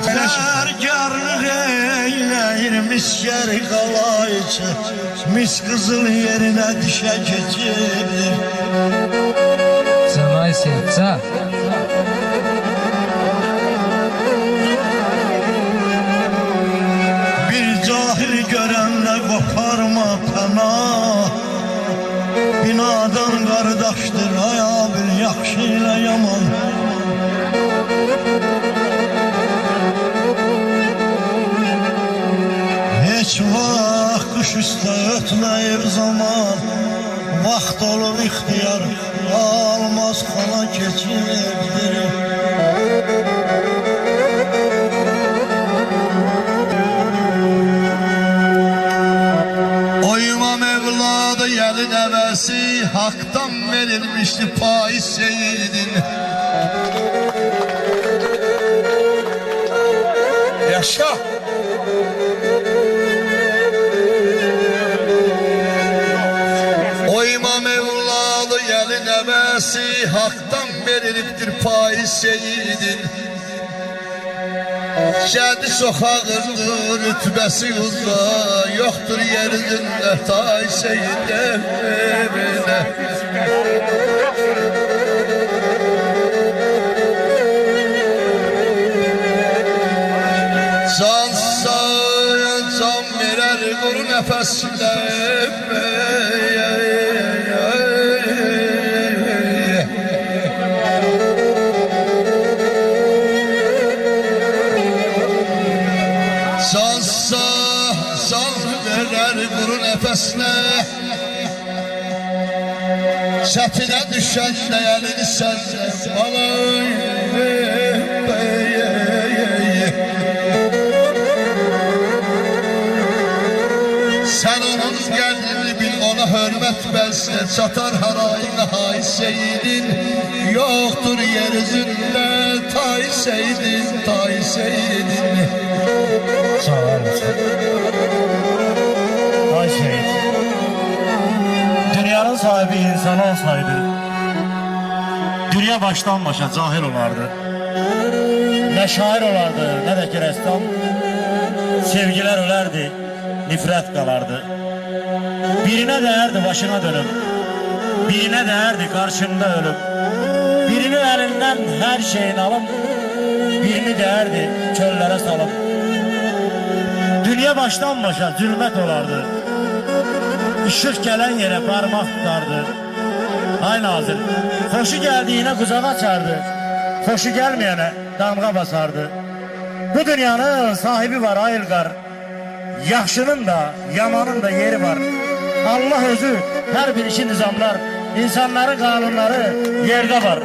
Kargarlık eyleyir misker qalayçı, mis kızıl yerine dişe keçirdir. Zamay sevsa. Bir cahil görenle koparma pənah, binadan qardaşdır aya bil yaxşı ilə yaman. Heç vaxt qış üstə ötməyib zaman, vaxt olur ixtiyar almaz xana keçibdir. O imam evladı yeli nəvəsi haqdan verilmişdi pay seyidin. Yaşa! O imam evladı yeli nəvəsi haqdan verilibdir pay seyidin. Şəhdi çox ağırdır, rütbəsi uzaq, yoxdur yerində tay seyidin evinə. Can sağ, can verər quru nəfəsində. Can sağ, can verər quru nəfəsinə. Çətinə düşən dəyəlini sənlə balay. Sen onun gəlini bil, ona hörmət bəzsə, çatar harayına hay seyidin. Yoxdur yer üzündə tay seyidin, tay seyidin. Sağ olasın. Ay şehit. Dünyanın sahibi insan olsaydı, dünya baştan başa cahil olardı. Ne şair olardı, ne de ki ressam. Sevgiler ölerdi, nifret kalardı. Birine değerdi başına dönüp, birine değerdi karşında ölüp, birinin elinden her şeyini alıp, birini değerdi çöllere salıp. Dünya baştan başa zulmet olardı. Işık gelen yere parmak tutardı. Ay Nazır, hoşu geldiğine kucak açardı. Hoşu gelmeyene damga basardı. Bu dünyanın sahibi var Ayılgar. Yaxşının da, yamanın da yeri var. Allah özü her bir işi nizamlar. İnsanların kanunları yerde var.